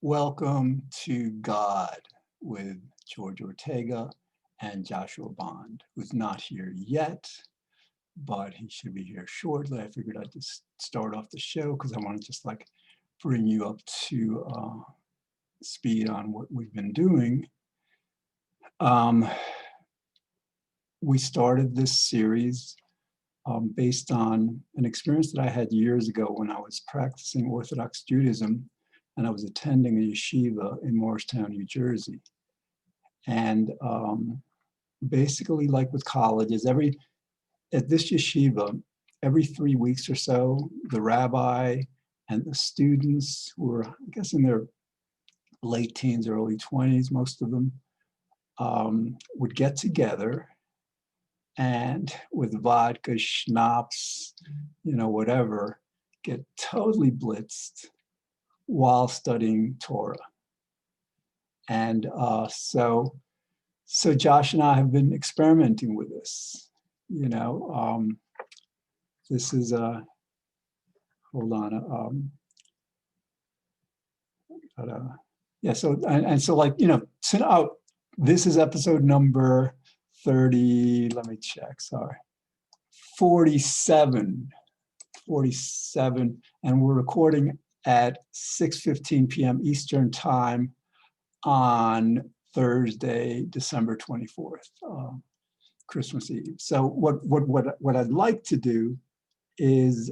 Welcome to God with George Ortega and Joshua Bond, who's not here yet, but he should be here shortly. I figured I'd just start off the show because I want to just like bring you up to speed on what we've been doing. We started this series based on an experience that I had years ago when I was practicing Orthodox Judaism and I was attending a yeshiva in Morristown, New Jersey. And basically, like with colleges, at this yeshiva, every 3 weeks or so, the rabbi and the students who were, I guess, in their late teens, early 20s, most of them, would get together and with vodka, schnapps, whatever, get totally blitzed while studying Torah. And so Josh and I have been experimenting with this. This is hold on. This is episode number 30. Let me check. Sorry, 47, and we're recording at 6:15 p.m. Eastern time on Thursday, December 24th, Christmas Eve. So what I'd like to do is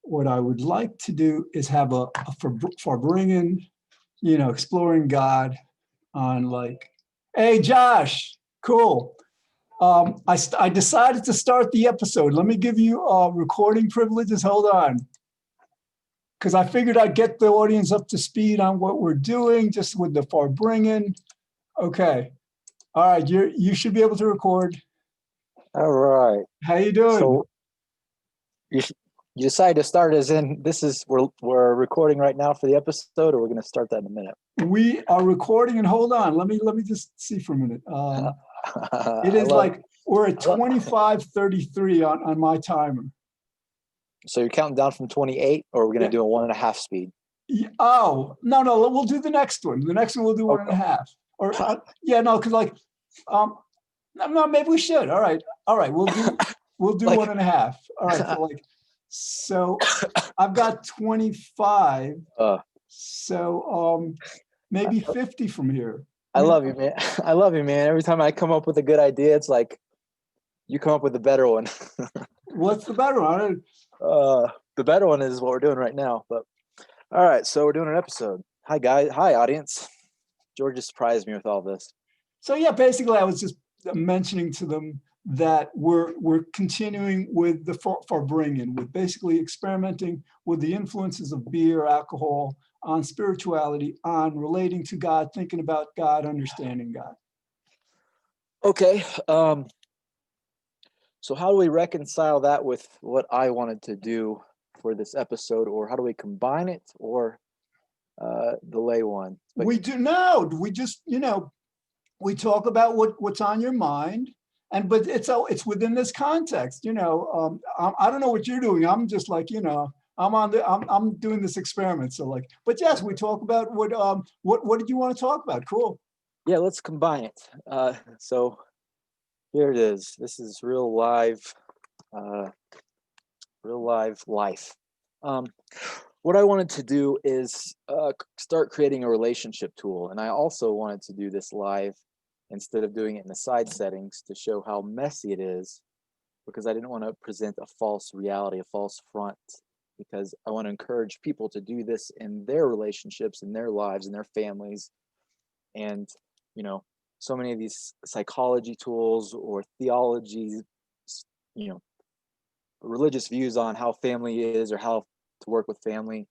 what I would like to do is have a Farbringen, exploring God on like, hey Josh, cool. I decided to start the episode. Let me give you recording privileges. Hold on. Because I figured I'd get the audience up to speed on what we're doing just with the Farbringen. Okay. All right. You should be able to record. All right. How you doing? So you decided to start as in we're recording right now for the episode, or we're going to start that in a minute? We are recording, and hold on. Let me just see for a minute. It is we're at 25:33 on my timer. So you're counting down from 28, or we're going to do a 1.5 speed? Oh, no, we'll do the next one. The next one we'll do 1.5. Or because no, maybe we should. All right, we'll do 1.5. All right, so I've got 25. So maybe 50 from here. I love you, man. I love you, man. Every time I come up with a good idea, it's like you come up with a better one. What's the better one? The better one is what we're doing right now. But all right, so we're doing an episode. Hi, guys. Hi, audience. George just surprised me with all this. So yeah, basically, I was just mentioning to them that we're continuing with the Farbringen, with basically experimenting with the influences of beer, alcohol on spirituality, on relating to God, thinking about God, understanding God. Okay. So how do we reconcile that with what I wanted to do for this episode, or how do we combine it, or delay one? We just, we talk about what's on your mind, but it's within this context, I don't know what you're doing. I'm just like, I'm doing this experiment. So but yes, we talk about what did you want to talk about? Cool. Yeah, let's combine it. So here it is. This is real live life. What I wanted to do is start creating a relationship tool. And I also wanted to do this live instead of doing it in the side settings to show how messy it is, because I didn't want to present a false reality, a false front, because I want to encourage people to do this in their relationships, in their lives, in their families. And, so many of these psychology tools or theology, religious views on how family is or how to work with family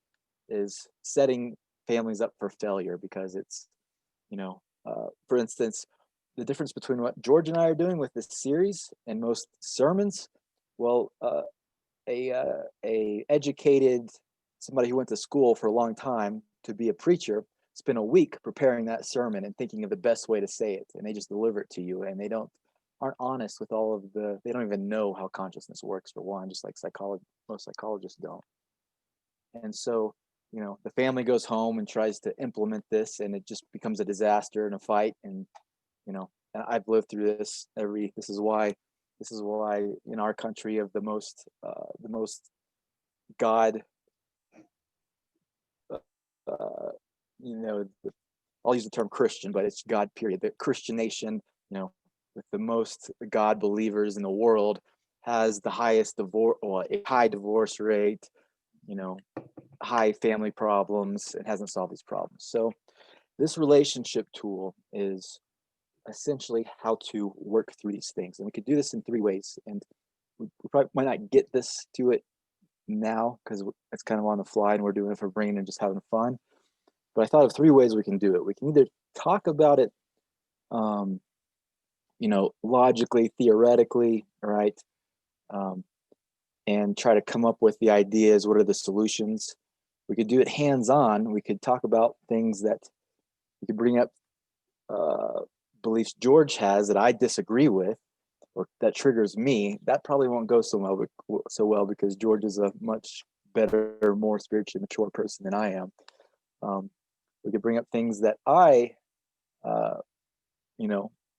is setting families up for failure, because it's, for instance, the difference between what George and I are doing with this series and most sermons. Well, a educated, somebody who went to school for a long time to be a preacher, spend a week preparing that sermon and thinking of the best way to say it, and they just deliver it to you, and they don't aren't honest with all of they don't even know how consciousness works, for one, just like most psychologists don't. And so, the family goes home and tries to implement this, and it just becomes a disaster and a fight. And and I've lived through this. This is why in our country of the most God, uh, you know, I'll use the term Christian, but it's God period. The Christian nation, with the most God believers in the world, has the highest divorce, well, a high divorce rate, you know, high family problems. It hasn't solved these problems. So this relationship tool is essentially how to work through these things. And we could do this in three ways. And we probably might not get this to it now because it's kind of on the fly and we're doing it for brain and just having fun. But I thought of three ways we can do it. We can either talk about it, logically, theoretically, right? And try to come up with the ideas. What are the solutions? We could do it hands-on. We could talk about things that we could bring up beliefs George has that I disagree with, or that triggers me. That probably won't go so well because George is a much better, more spiritually mature person than I am. We could bring up things that I,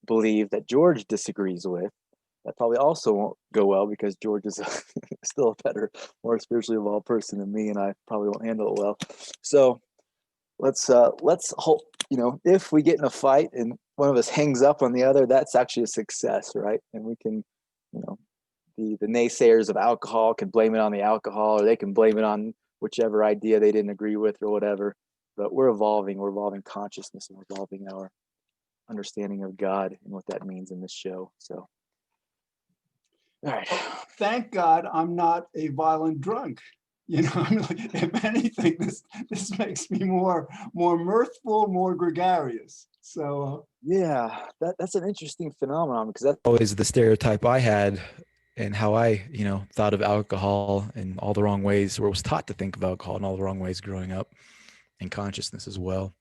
believe that George disagrees with. That probably also won't go well because George is still a better, more spiritually evolved person than me, and I probably won't handle it well. So let's hope, if we get in a fight and one of us hangs up on the other, that's actually a success, right? And we can, the naysayers of alcohol can blame it on the alcohol, or they can blame it on whichever idea they didn't agree with or whatever. But we're evolving consciousness, and we're evolving our understanding of God and what that means in this show. So, all right. Thank God I'm not a violent drunk. If anything, this makes me more mirthful, more gregarious. So yeah, that's an interesting phenomenon because that's always the stereotype I had and how I, thought of alcohol in all the wrong ways, or was taught to think of alcohol in all the wrong ways growing up, and consciousness as well.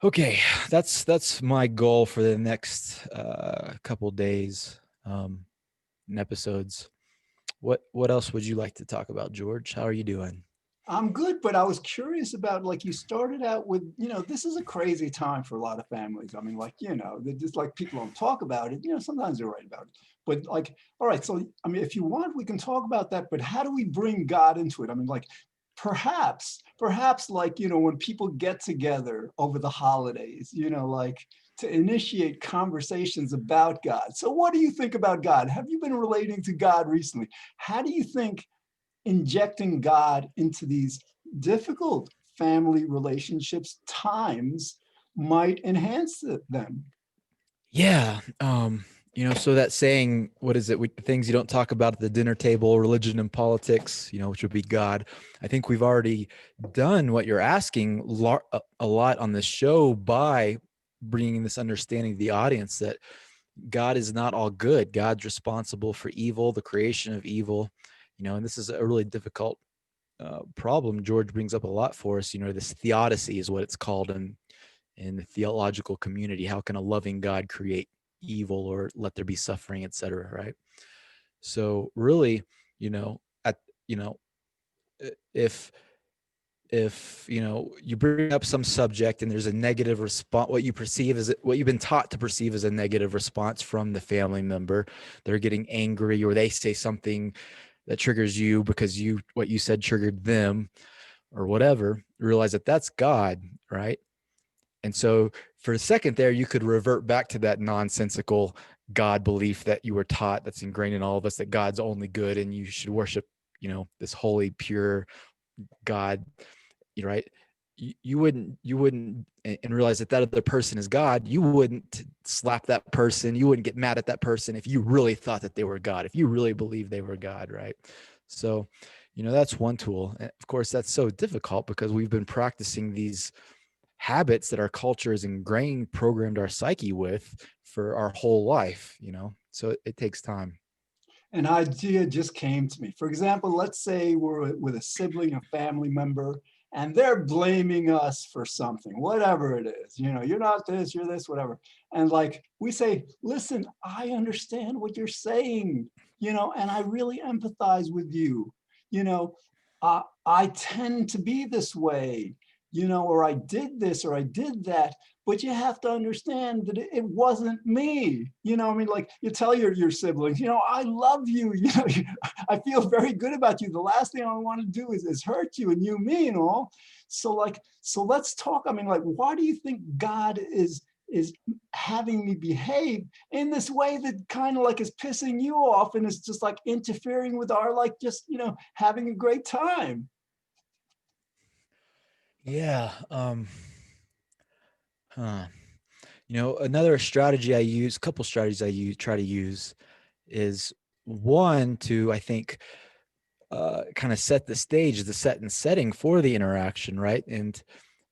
Okay, that's my goal for the next couple days and episodes. What else would you like to talk about, George? How are you doing? I'm good, but I was curious about, like, you started out with, this is a crazy time for a lot of families. I mean, they're just like, people don't talk about it. Sometimes they're right about it. But like, all right, so, I mean, if you want, we can talk about that, but how do we bring God into it? I mean, like, perhaps like, when people get together over the holidays, like to initiate conversations about God. So what do you think about God? Have you been relating to God recently? How do you think injecting God into these difficult family relationships times might enhance them? Yeah. So that saying, what is it? Things you don't talk about at the dinner table, religion and politics, which would be God. I think we've already done what you're asking a lot on this show by bringing this understanding to the audience that God is not all good. God's responsible for evil, the creation of evil, and this is a really difficult problem George brings up a lot for us. This theodicy is what it's called in the theological community. How can a loving God create evil or let there be suffering, etc., right? So really, at if you bring up some subject and there's a negative response, what you've been taught to perceive as a negative response from the family member, they're getting angry, or they say something that triggers you because what you said triggered them or whatever, realize that that's God, right? And so for a second there, you could revert back to that nonsensical God belief that you were taught, that's ingrained in all of us, that God's only good and you should worship, this holy, pure God, right? You wouldn't, and realize that other person is God. You wouldn't slap that person. You wouldn't get mad at that person if you really thought that they were God, if you really believed they were God, right? So, that's one tool. And of course, that's so difficult because we've been practicing these habits that our culture is ingrained, programmed our psyche with for our whole life, so it takes time. An idea just came to me. For example, let's say we're with a sibling, a family member, and they're blaming us for something, whatever it is. You know, you're not this, you're this, whatever. And like we say, listen, I understand what you're saying, you know, and I really empathize with you. You know, I tend to be this way, you know, or I did this or I did that. But you have to understand that it wasn't me. You know, I mean, like you tell your siblings, you know, I love you. You know, I feel very good about you. The last thing I want to do is hurt you and you me and all. So like, so let's talk. I mean, like, why do you think God is having me behave in this way that kind of like is pissing you off and is just like interfering with our like just, you know, having a great time? Yeah. Huh. You know, another strategy I use, a couple strategies I use, try to use is one to, I think, kind of set the stage, the set and setting for the interaction, right? And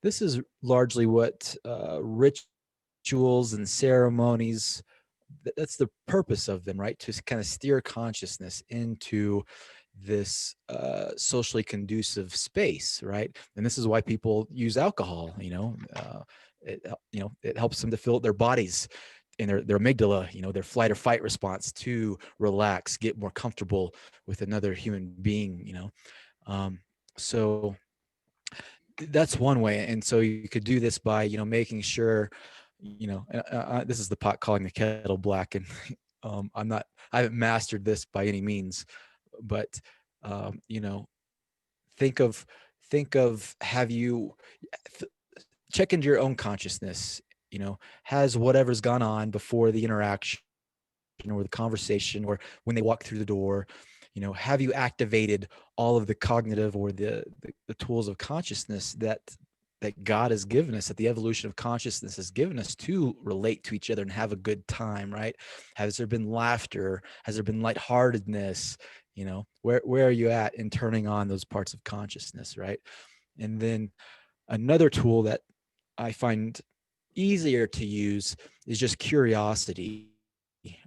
this is largely what rituals and ceremonies, that's the purpose of them, right? To kind of steer consciousness into this socially conducive space, right? And this is why people use alcohol. It helps them to fill their bodies and their amygdala, you know, their flight or fight response to relax, get more comfortable with another human being, you know. So that's one way. And so you could do this by, you know, making sure, you know, this is the pot calling the kettle black. And I haven't mastered this by any means, but, you know, think of, have you check into your own consciousness, you know, has whatever's gone on before the interaction or the conversation or when they walk through the door, you know, have you activated all of the cognitive or the tools of consciousness that God has given us, that the evolution of consciousness has given us to relate to each other and have a good time, right? Has there been laughter? Has there been lightheartedness? You know, where are you at in turning on those parts of consciousness, right? And then another tool that I find easier to use is just curiosity,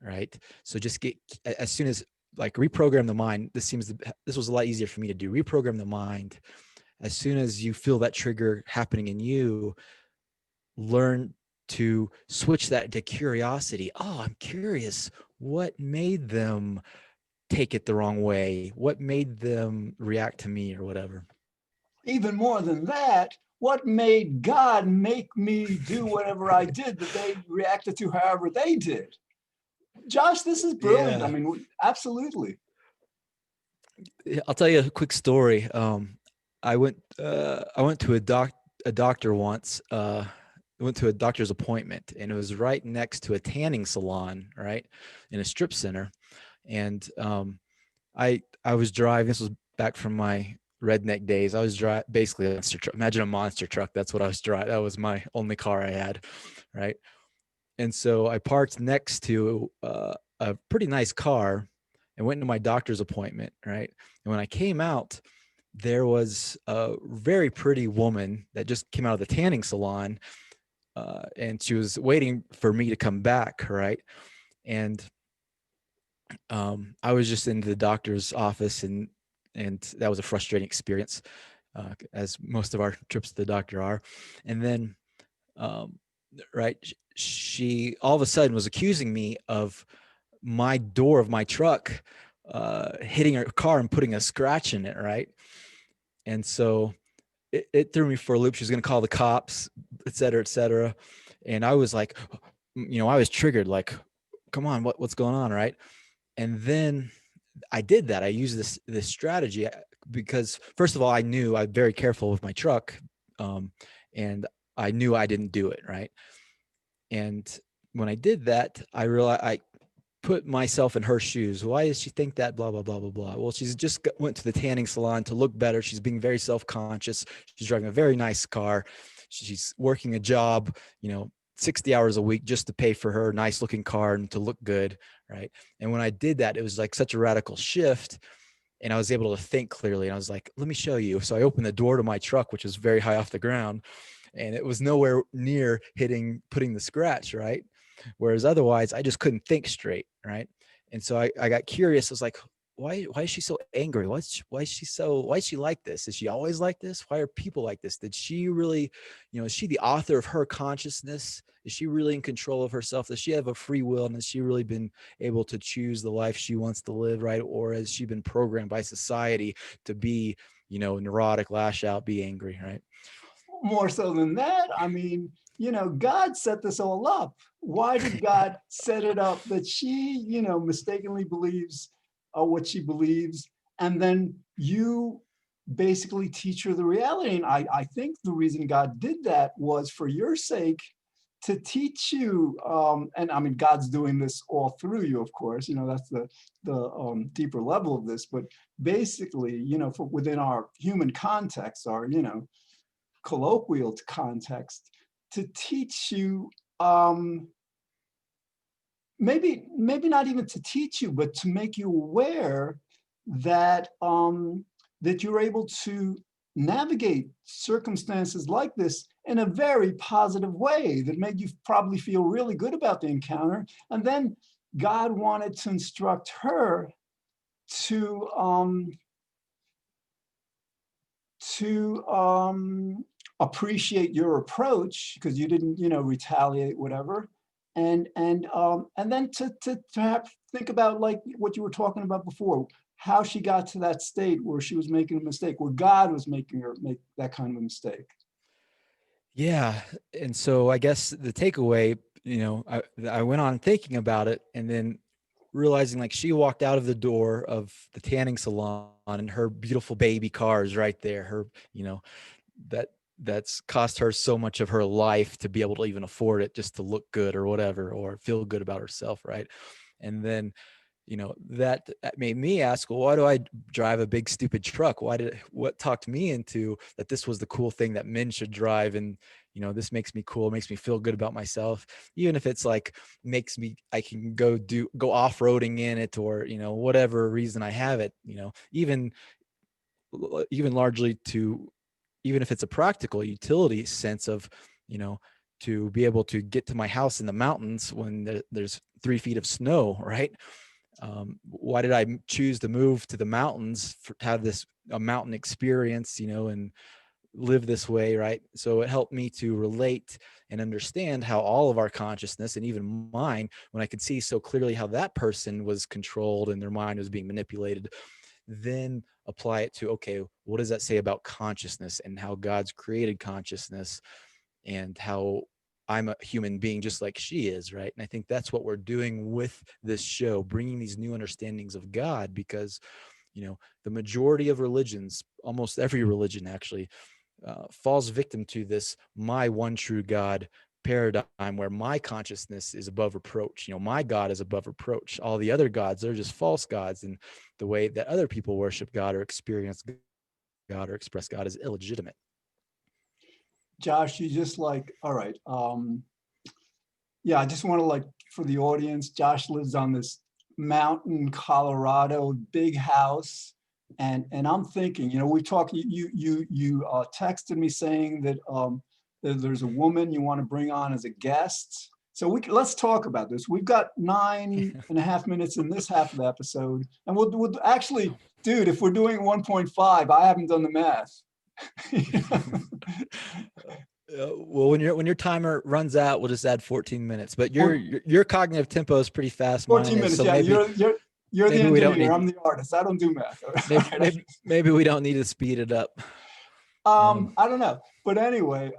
right? So just get, as soon as, like, reprogram the mind. This was a lot easier for me to do. Reprogram the mind. As soon as you feel that trigger happening in you, learn to switch that to curiosity. Oh, I'm curious. What made them take it the wrong way? What made them react to me or whatever? Even more than that, what made God make me do whatever I did that they reacted to however they did? Josh, this is brilliant. I Yeah. mean, absolutely. I'll tell you a quick story. I went to a doctor once. I went to a doctor's appointment, and it was right next to a tanning salon, right, in a strip center. And I was driving. This was back from my redneck days. I was driving basically a monster truck. Imagine a monster truck. That's what I was driving. That was my only car I had, right? And so I parked next to a pretty nice car and went to my doctor's appointment, right? And when I came out, there was a very pretty woman that just came out of the tanning salon, and she was waiting for me to come back, right? And I was just in the doctor's office, and that was a frustrating experience, as most of our trips to the doctor are. And then, right, she all of a sudden was accusing me of my door of my truck hitting her car and putting a scratch in it, right? And so it threw me for a loop. She was going to call the cops, et cetera, et cetera. And I was like, you know, I was triggered, like, come on, what's going on, right? And then I did that. I used this strategy because, first of all, I knew I'm very careful with my truck, and I knew I didn't do it, right? And when I did that, I realized I put myself in her shoes. Why does she think that? Blah, blah, blah, blah, blah. Well, she's just went to the tanning salon to look better. She's being very self-conscious. She's driving a very nice car. She's working a job, you know, 60 hours a week just to pay for her nice looking car and to look good, right? And when I did that, it was like such a radical shift, and I was able to think clearly. And I was like, let me show you. So I opened the door to my truck, which was very high off the ground, and it was nowhere near putting the scratch, right? Whereas otherwise I just couldn't think straight, right? And so I got curious. I was like, why is she so angry? Why is she like this? Is she always like this? Why are people like this? Did she really, is she the author of her consciousness? Is she really in control of herself? Does she have a free will, and has she really been able to choose the life she wants to live, right? Or has she been programmed by society to be, neurotic, lash out, be angry, right? More so than that, I mean, God set this all up. Why did God set it up that she, mistakenly believes what she believes, and then you basically teach her the reality? And I think the reason God did that was for your sake, to teach you. And I mean, God's doing this all through you, of course. That's the deeper level of this. But basically, for within our human context, our colloquial context, to teach you, maybe not even to teach you, but to make you aware that that you're able to navigate circumstances like this in a very positive way that made you probably feel really good about the encounter. And then God wanted to instruct her to appreciate your approach, because you didn't, retaliate, whatever, and then to have, think about, like what you were talking about before, how she got to that state where she was making a mistake, where God was making her make that kind of a mistake. Yeah. And so I guess the takeaway, I went on thinking about it, and then realizing, like, she walked out of the door of the tanning salon and her beautiful baby car is right there. Her, that that's cost her so much of her life to be able to even afford it, just to look good or whatever, or feel good about herself. Right. And then, that made me ask, well, why do I drive a big stupid truck? What talked me into that this was the cool thing that men should drive? And, this makes me cool, makes me feel good about myself, even if it's like I can go off-roading in it, or, whatever reason I have it, even largely to, even if it's a practical utility sense of, to be able to get to my house in the mountains when there's 3 feet of snow, right? Why did I choose to move to the mountains to have a mountain experience, and live this way, right? So it helped me to relate and understand how all of our consciousness, and even mine, when I could see so clearly how that person was controlled and their mind was being manipulated, then apply it to, okay, what does that say about consciousness and how God's created consciousness, and how I'm a human being just like she is, right? And I think that's what we're doing with this show, bringing these new understandings of God, because, the majority of religions, almost every religion actually, falls victim to this my one true God paradigm, where my consciousness is above reproach. My God is above reproach. All the other gods, they're just false gods, and the way that other people worship God or experience God or express God is illegitimate. Josh, you just like, all right. Yeah, I just want to, like, for the audience, Josh lives on this mountain, Colorado, big house. And I'm thinking, we talked, you texted me saying that there's a woman you want to bring on as a guest. So let's talk about this. We've got 9.5 minutes in this half of the episode. And we'll actually, dude, if we're doing 1.5, I haven't done the math. Well, when your timer runs out, we'll just add 14 minutes. But your cognitive tempo is pretty fast. 14 Mine is, minutes. so Yeah, maybe you're the we don't engineer. need. I'm the artist. I don't do math. Maybe we don't need to speed it up. I don't know, but anyway.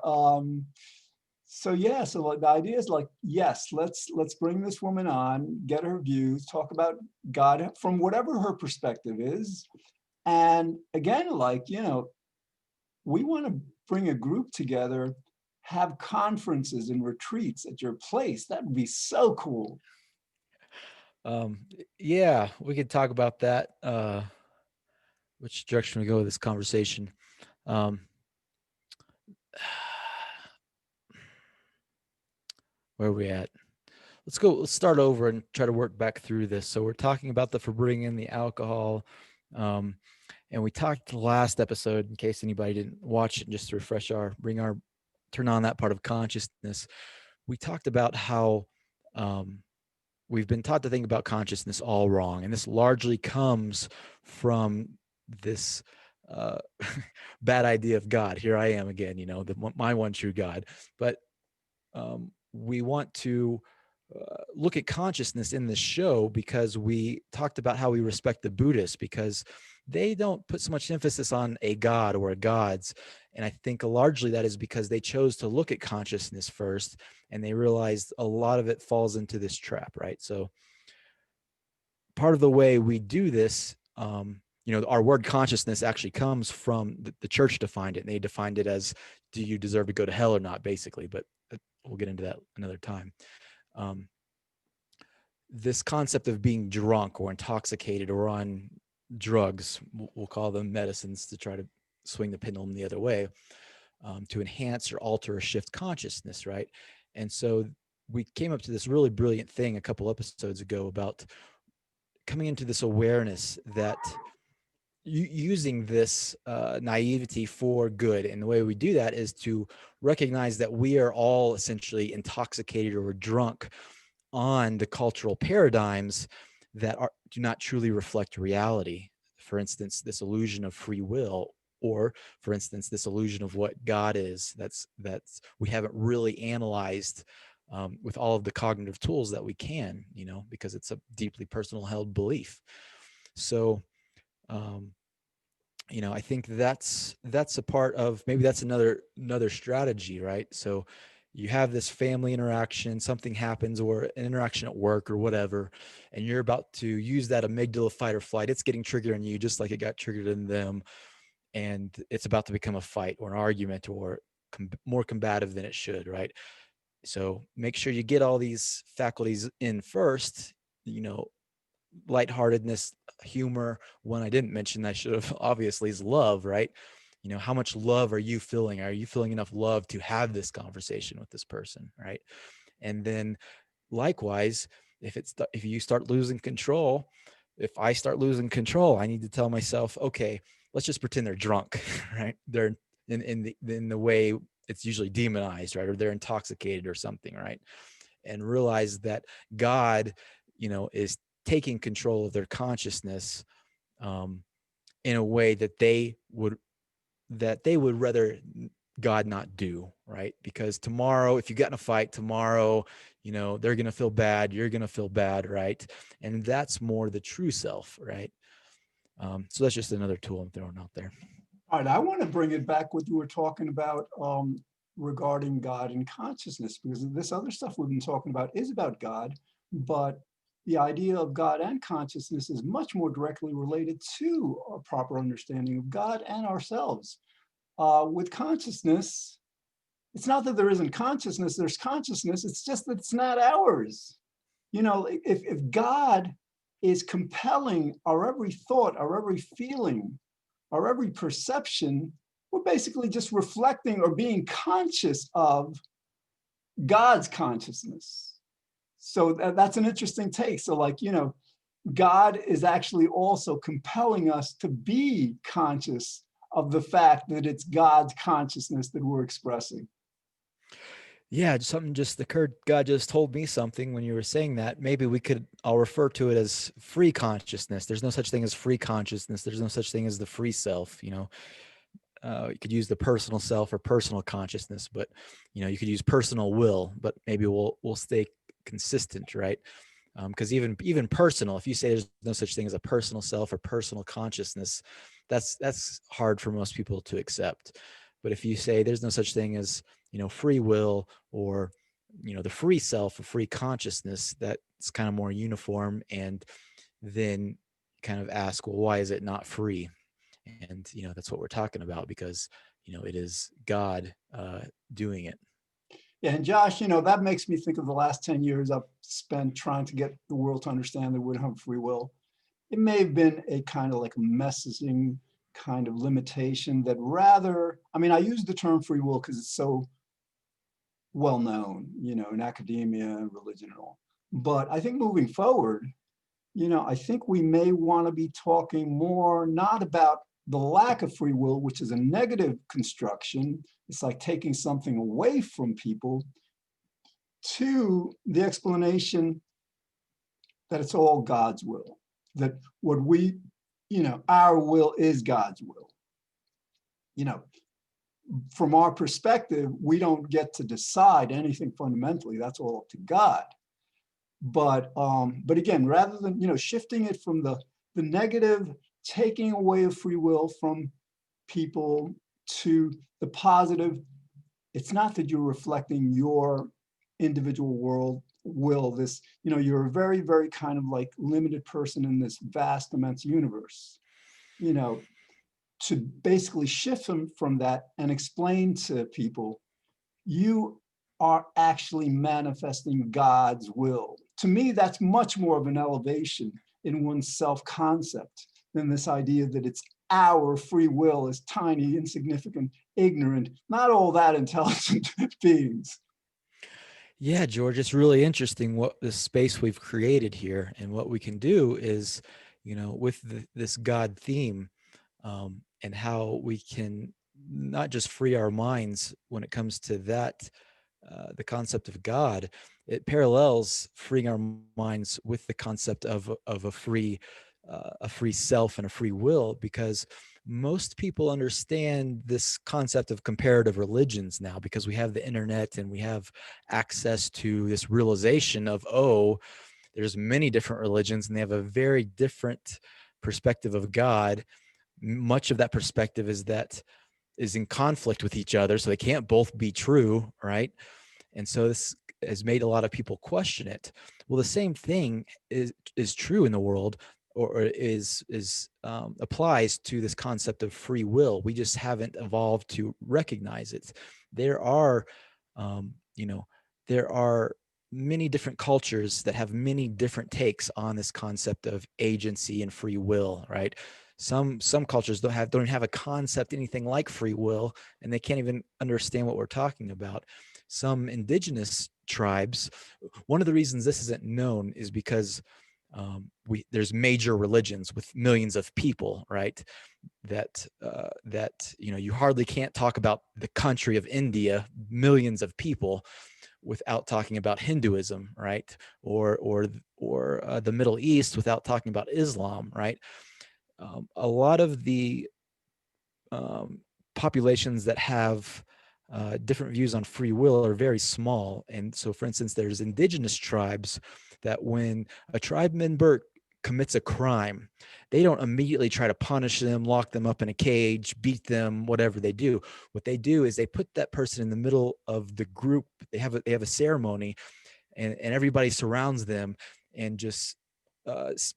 So yeah, so the idea is, like, yes, let's bring this woman on, get her views, talk about God from whatever her perspective is, and again, like, we want to bring a group together, have conferences and retreats at your place. That would be so cool. Yeah, we could talk about that. Which direction we go with this conversation? Where are we at? Let's start over and try to work back through this. So we're talking about for bringing in the alcohol. And we talked the last episode, in case anybody didn't watch it, just to refresh turn on that part of consciousness. We talked about how we've been taught to think about consciousness all wrong. And this largely comes from this uh, bad idea of God. Here I am again, my one true God. But we want to look at consciousness in this show because we talked about how we respect the Buddhists because they don't put so much emphasis on a God or a gods. And I think largely that is because they chose to look at consciousness first and they realized a lot of it falls into this trap, right? So part of the way we do this, our word consciousness actually comes from the church defined it. And they defined it as, do you deserve to go to hell or not, basically, but we'll get into that another time. This concept of being drunk or intoxicated or on drugs, we'll call them medicines to try to swing the pendulum the other way, to enhance or alter or shift consciousness, right? And so we came up to this really brilliant thing a couple episodes ago about coming into this awareness that using this naivety for good. And the way we do that is to recognize that we are all essentially intoxicated or drunk on the cultural paradigms that do not truly reflect reality. For instance, this illusion of free will, or for instance, this illusion of what God is. That's we haven't really analyzed with all of the cognitive tools that we can, because it's a deeply personal held belief. So, I think that's a part of, maybe that's another strategy, right? So you have this family interaction, something happens, or an interaction at work or whatever, and you're about to use that amygdala fight or flight. It's getting triggered in you just like it got triggered in them. And it's about to become a fight or an argument or more combative than it should, right? So make sure you get all these faculties in first, lightheartedness, humor. One I didn't mention I should have obviously is love, right? How much love are you feeling? Are you feeling enough love to have this conversation with this person, right? And then likewise, if you start losing control, if I start losing control, I need to tell myself, okay, let's just pretend they're drunk, right? They're in the way it's usually demonized, right? Or they're intoxicated or something, right? And realize that God, is taking control of their consciousness in a way that they would rather God not do, right? Because tomorrow, if you get in a fight tomorrow, they're going to feel bad. You're going to feel bad, right? And that's more the true self, right? So that's just another tool I'm throwing out there. All right, I want to bring it back what you were talking about regarding God and consciousness, because this other stuff we've been talking about is about God, but the idea of God and consciousness is much more directly related to a proper understanding of God and ourselves. With consciousness, it's not that there isn't consciousness, there's consciousness, it's just that it's not ours. If God is compelling our every thought, our every feeling, our every perception, we're basically just reflecting or being conscious of God's consciousness. So that's an interesting take. So God is actually also compelling us to be conscious of the fact that it's God's consciousness that we're expressing. Yeah, something just occurred. God just told me something when you were saying that. Maybe I'll refer to it as free consciousness. There's no such thing as free consciousness. There's no such thing as the free self. You could use the personal self or personal consciousness, but you could use personal will, but maybe we'll stay consistent, right? Because even personal, if you say there's no such thing as a personal self or personal consciousness, that's hard for most people to accept. But if you say there's no such thing as free will or the free self or free consciousness, that's kind of more uniform. And then kind of ask, well, why is it not free? And that's what we're talking about, because it is God doing it. Yeah, and Josh, that makes me think of the last 10 years I've spent trying to get the world to understand that we don't have free will. It may have been a kind of like messaging kind of limitation that I use the term free will because it's so well known, in academia and religion and all. But I think moving forward, I think we may want to be talking more not about the lack of free will, which is a negative construction. It's like taking something away from people, to the explanation that it's all God's will, that what we, our will is God's will. From our perspective, we don't get to decide anything fundamentally. That's all up to God. But again, rather than shifting it from the negative, taking away of free will from people, to the positive, it's not that you're reflecting your individual will. This, you're a very, very kind of like limited person in this vast, immense universe. To basically shift them from that and explain to people, you are actually manifesting God's will. To me, that's much more of an elevation in one's self-concept than this idea that it's our free will as tiny, insignificant, ignorant, not all that intelligent beings. Yeah, George, it's really interesting what the space we've created here, and what we can do is, with this God theme, and how we can not just free our minds when it comes to that, the concept of God. It parallels freeing our minds with the concept of a free self and a free will, because most people understand this concept of comparative religions now, because we have the internet and we have access to this realization of, oh, there's many different religions and they have a very different perspective of God. Much of that perspective is in conflict with each other, so they can't both be true, right? And so this has made a lot of people question it. Well, the same thing is true in the world, or is applies to this concept of free will. We just haven't evolved to recognize it. There are, there are many different cultures that have many different takes on this concept of agency and free will, right? Some cultures don't even have a concept anything like free will, and they can't even understand what we're talking about. Some indigenous tribes, one of the reasons this isn't known is because there's major religions with millions of people, right? That you hardly can't talk about the country of India, millions of people, without talking about Hinduism, right? Or the Middle East without talking about Islam, right? A lot of the populations that have different views on free will are very small. And so, for instance, there's indigenous tribes that when a tribe member commits a crime, they don't immediately try to punish them, lock them up in a cage, beat them, whatever they do. What they do is they put that person in the middle of the group. They have a ceremony, and everybody surrounds them and just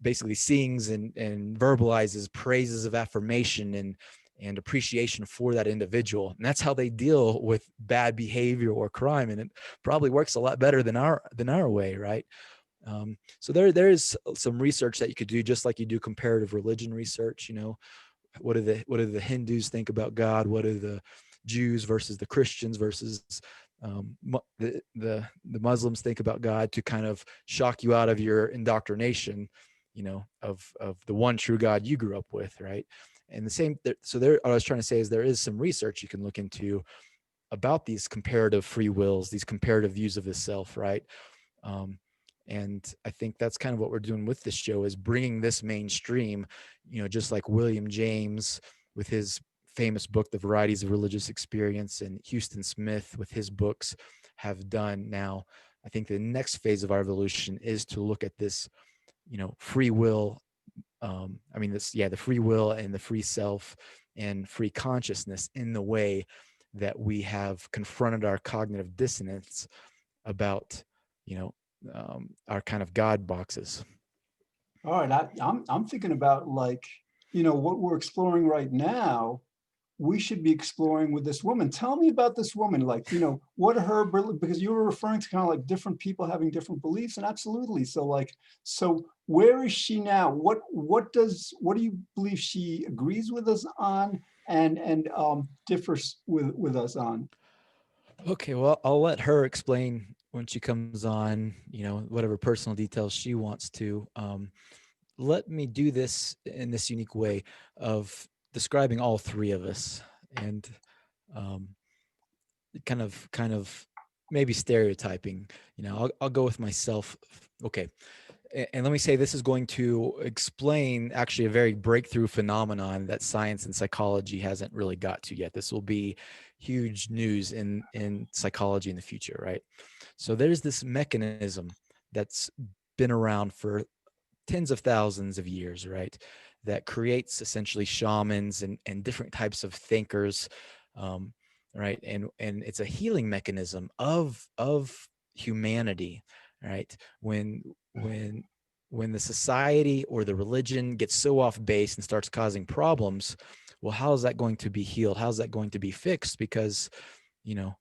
basically sings and verbalizes praises of affirmation and appreciation for that individual. And that's how they deal with bad behavior or crime. And it probably works a lot better than our way, right? So there is some research that you could do, just like you do comparative religion research. What do the Hindus think about God? What do the Jews versus the Christians versus the Muslims think about God, to kind of shock you out of your indoctrination, of the one true God you grew up with, right? And the same, so there, what I was trying to say is there is some research you can look into about these comparative free wills, these comparative views of the self, right? And I think that's kind of what we're doing with this show, is bringing this mainstream, just like William James with his famous book, The Varieties of Religious Experience, and Houston Smith with his books have done now. I think the next phase of our evolution is to look at this, free will. The free will and the free self and free consciousness in the way that we have confronted our cognitive dissonance about, our kind of God boxes. All right, I'm thinking about, like, what we're exploring right now. We should be exploring with this woman. Tell me about this woman. Like, what are her, because you were referring to kind of like different people having different beliefs, and absolutely. So where is she now? What do you believe she agrees with us on, and differs with us on? Okay, well, I'll let her explain when she comes on, whatever personal details she wants to. Let me do this in this unique way of describing all three of us, and um, kind of maybe stereotyping. I'll go with myself. Okay, and let me say, this is going to explain actually a very breakthrough phenomenon that science and psychology hasn't really got to yet. This will be huge news in psychology in the future, right? So there's this mechanism that's been around for tens of thousands of years, right? That creates essentially shamans and different types of thinkers, um, right? And it's a healing mechanism of humanity, right? When when the society or the religion gets so off base and starts causing problems, well, how is that going to be healed? How's that going to be fixed? Because you know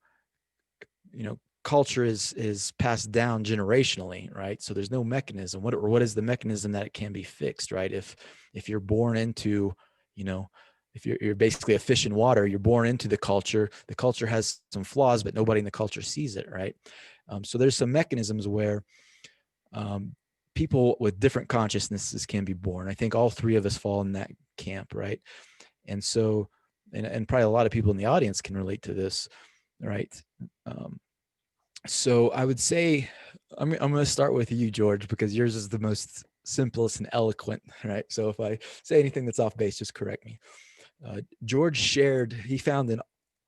culture is passed down generationally, right? So there's no mechanism. What is the mechanism that it can be fixed, right? If you're born into, you know if you're basically a fish in water, you're born into the culture has some flaws, but nobody in the culture sees it, right? So there's some mechanisms where um, people with different consciousnesses can be born. I think all three of us fall in that camp, right? And so and probably a lot of people in the audience can relate to this, right? um, so I would say I'm going to start with you, George, because yours is the most simplest and eloquent, right? So if I say anything that's off base, just correct me. George shared, he found an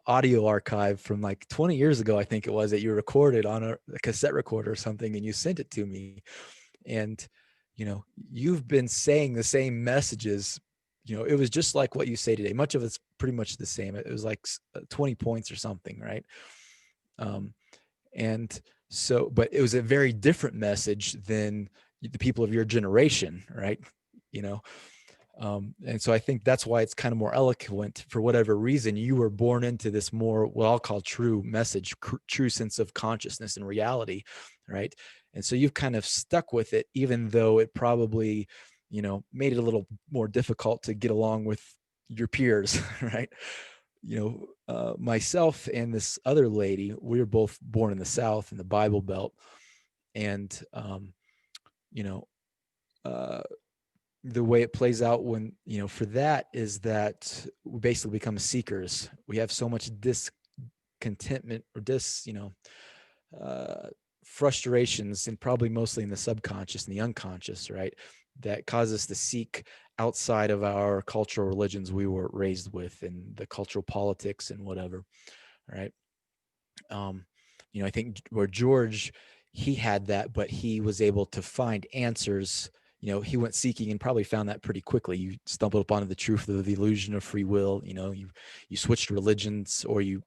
audio archive from like 20 years ago, I think it was, that you recorded on a cassette recorder or something, and you sent it to me. And, you've been saying the same messages. It was just like what you say today. Much of it's pretty much the same. It was like 20 points or something, right? Um, and so, but it was a very different message than the people of your generation, right? you know and so I think that's why it's kind of more eloquent. For whatever reason, you were born into this more, what I'll call, true message, true sense of consciousness and reality, right? And so you've kind of stuck with it, even though it probably made it a little more difficult to get along with your peers right? Myself and this other lady, we were both born in the South in the Bible Belt. And, you know, uh, the way it plays out when, for that is that we basically become seekers. We have so much discontentment or uh, frustrations, and probably mostly in the subconscious and the unconscious, right? That cause us to seek outside of our cultural religions we were raised with, and the cultural politics and whatever, right? um, I think where George, he had that, but he was able to find answers. He went seeking and probably found that pretty quickly. You stumbled upon the truth of the illusion of free will. You switched religions, or you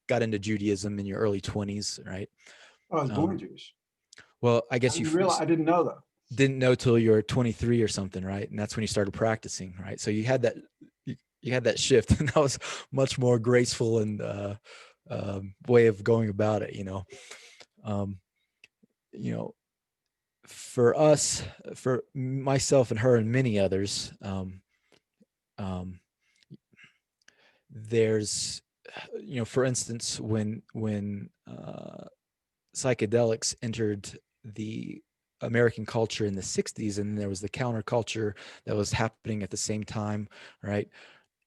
got into Judaism in your early 20s, right? I was born Um, Jewish. well, I I guess you didn't realize, I didn't know that. didn't know till you were 23 or something, right? And that's when you started practicing, right? So you had that you had that shift, and that was much more graceful and way of going about it. Um, you know, for us, for myself and her and many others, um, there's, for instance, when psychedelics entered the American culture in the 60s, and there was the counterculture that was happening at the same time, right?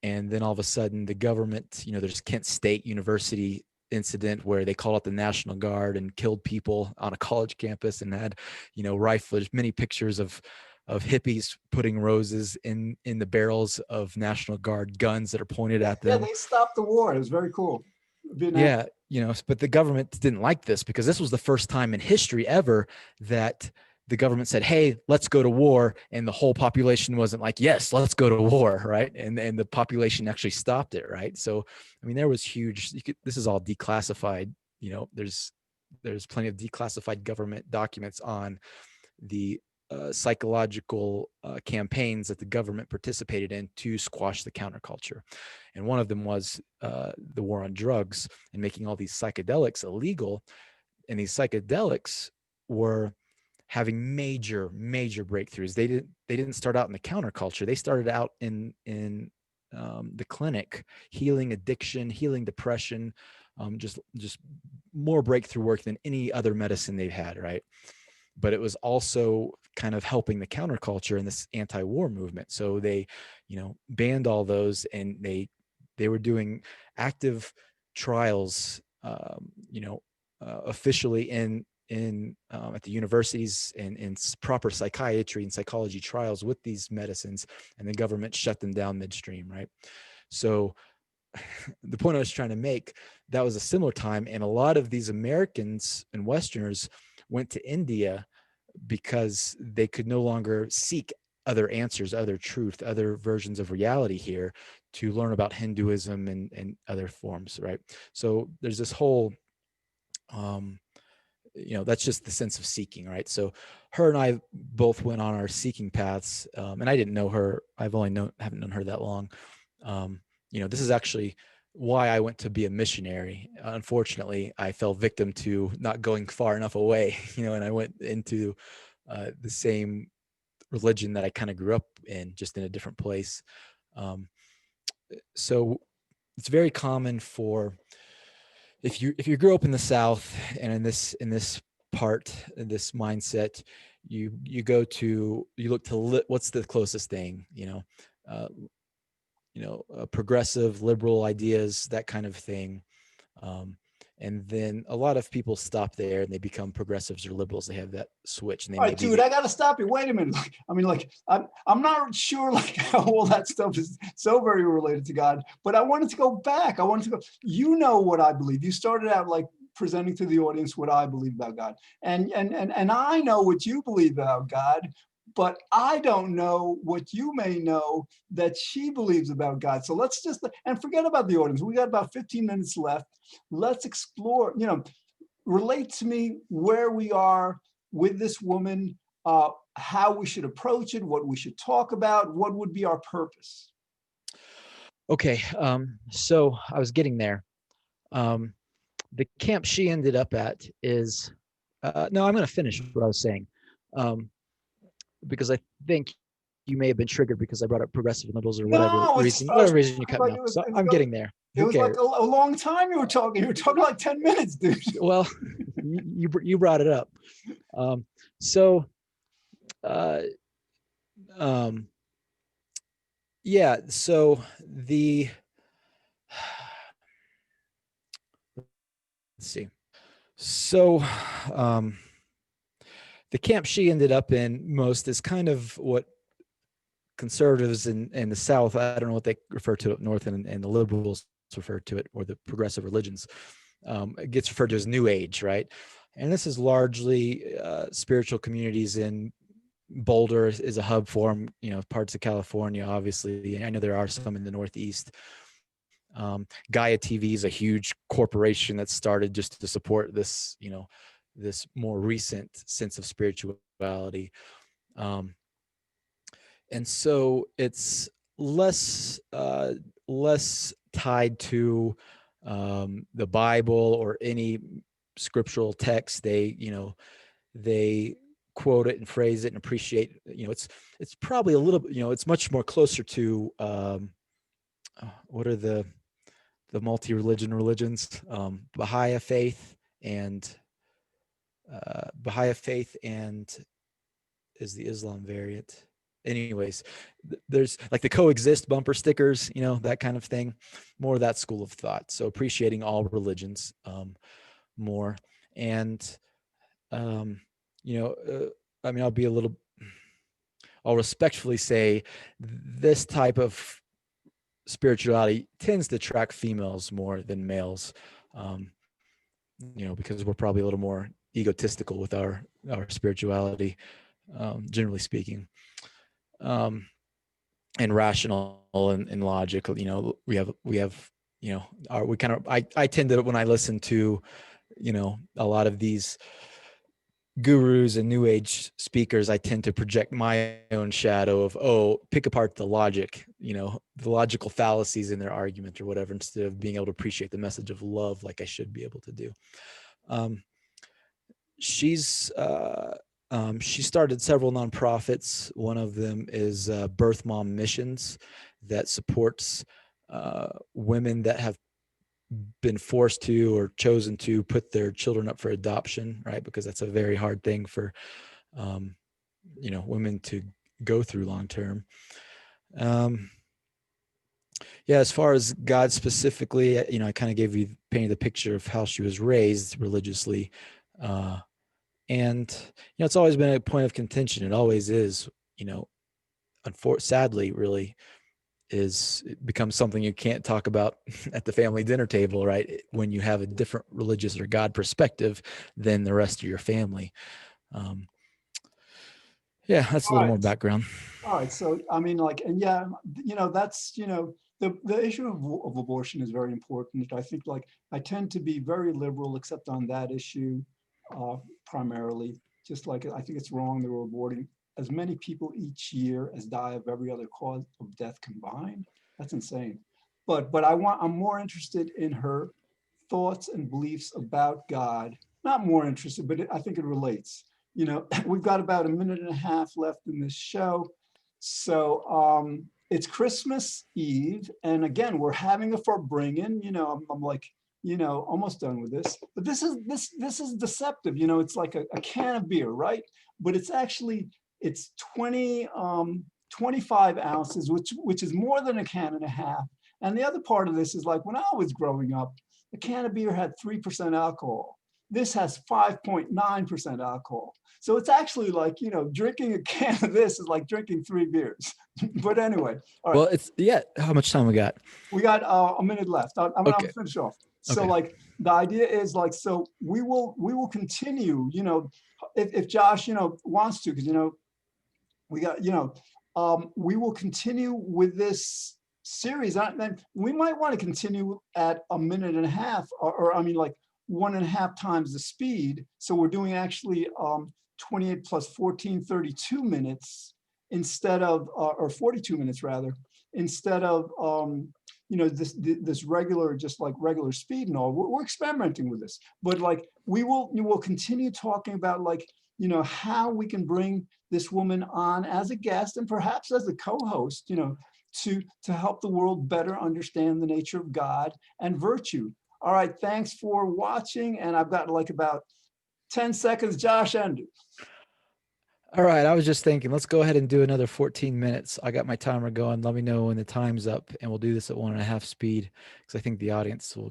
And then all of a sudden the government, there's Kent State University incident where they called out the National Guard and killed people on a college campus, and had, rifles, many pictures of hippies putting roses in the barrels of National Guard guns that are pointed at Yeah, them. they stopped the war. It was very cool. Vietnam. Yeah, but the government didn't like this, because this was the first time in history ever that the government said, "Hey, let's go to war," and the whole population wasn't like, "Yes, let's go to war," right? And the population actually stopped it, right? So, I mean, there was huge. This is all declassified. There's plenty of declassified government documents on the psychological campaigns that the government participated in to squash the counterculture. And one of them was the war on drugs and making all these psychedelics illegal. And these psychedelics were having major breakthroughs. They didn't start out in the counterculture. They started out in the clinic, healing addiction, healing depression, just more breakthrough work than any other medicine they've had, right? But it was also kind of helping the counterculture in this anti-war movement. So they, banned all those, and they were doing active trials, officially in in at the universities and in proper psychiatry and psychology trials with these medicines, and the government shut them down midstream, right? So the point I was trying to make, that was a similar time, and a lot of these Americans and Westerners went to India because they could no longer seek other answers, other truth, other versions of reality here, to learn about Hinduism and other forms, right? So there's this whole that's just the sense of seeking, right? So her and I both went on our seeking paths, and I didn't know her. Haven't known her that long. This is actually why I went to be a missionary. Unfortunately, I fell victim to not going far enough away, and I went into the same religion that I kind of grew up in, just in a different place. So it's very common for, if you grew up in the South and in this part, in this mindset, you look to what's the closest thing, progressive liberal ideas, that kind of thing. And then a lot of people stop there and they become progressives or liberals. They have that switch, and they All right, dude, I got to stop you. Wait a minute. I'm not sure how all that stuff is so very related to God, but I wanted to go back. You know what I believe. You started out like presenting to the audience what I believe about God. And I know what you believe about God, but I don't know what you may know that she believes about God. So let's just, and forget about the audience. We got about 15 minutes left. Let's explore, relate to me where we are with this woman, how we should approach it, what we should talk about, what would be our purpose. Okay, so I was getting there. The camp she ended up at is, no, I'm going to finish what I was saying, because I think you may have been triggered because I brought up progressive liberals or whatever reason you cut me off. So I'm getting there. It was like a long time you were talking. You were talking like 10 minutes, dude. Well, you brought it up. Yeah. So let's see. So, the camp she ended up in most is kind of what conservatives in the South, I don't know what they refer to it North, and the liberals refer to it, or the progressive religions, it gets referred to as New Age, right? And this is largely spiritual communities in Boulder is a hub for them, parts of California, obviously. I know there are some in the Northeast. Gaia TV is a huge corporation that started just to support this, this more recent sense of spirituality. And so it's less tied to the Bible or any scriptural text. They quote it and phrase it and appreciate. It's probably a little. It's much more closer to what are the multi-religion religions? Baha'i faith and is the Islam variant. Anyways, there's like the coexist bumper stickers, that kind of thing, more of that school of thought. So appreciating all religions more. And, I'll respectfully say this type of spirituality tends to attract females more than males, because we're probably a little more egotistical with our spirituality, generally speaking. And rational and logical, we have, I tend to, when I listen to, a lot of these gurus and new age speakers, I tend to project my own shadow of, pick apart the logic, the logical fallacies in their argument or whatever, instead of being able to appreciate the message of love like I should be able to do. She started several nonprofits. One of them is Birth Mom Missions, that supports women that have been forced to or chosen to put their children up for adoption, right? Because that's a very hard thing for, women to go through long term. As far as God specifically, I kind of painted the picture of how she was raised religiously. And, it's always been a point of contention. It always is, sadly, really it becomes something you can't talk about at the family dinner table, right? When you have a different religious or God perspective than the rest of your family. Yeah, that's a All little more right. background. All right. So, I mean, like, and yeah, that's, the issue of abortion is very important. I think, like, I tend to be very liberal, except on that issue, primarily. Just like, I think it's wrong that we're aborting as many people each year as die of every other cause of death combined. That's insane. But I'm more interested in her thoughts and beliefs about God. Not more interested, but I think it relates. We've got about a minute and a half left in this show. So it's Christmas Eve. And again, we're having a Farbringen. I'm like, almost done with this. But this is deceptive. It's like a can of beer, right? But it's 25 ounces, which is more than a can and a half. And the other part of this is, like, when I was growing up, a can of beer had 3% alcohol. This has 5.9% alcohol. So it's actually like, drinking a can of this is like drinking 3 beers. But anyway, all right. Well, how much time we got? We got a minute left. I'm Okay. gonna finish off. So Okay. like the idea is, like, so we will continue, if Josh, wants to, because, we got, we will continue with this series. And we might want to continue at a minute and a half, or I mean, like 1.5 times the speed. So we're doing actually 28 plus 14, 32 minutes instead of, or 42 minutes rather, instead of, this regular, just like regular speed and all. We're experimenting with this, but like we will continue talking about, like, how we can bring this woman on as a guest and perhaps as a co-host, to help the world better understand the nature of God and virtue. All right, thanks for watching. And I've got like about 10 seconds, Josh, end. All right. I was just thinking, let's go ahead and do another 14 minutes. I got my timer going. Let me know when the time's up, and we'll do this at 1.5 speed, because I think the audience will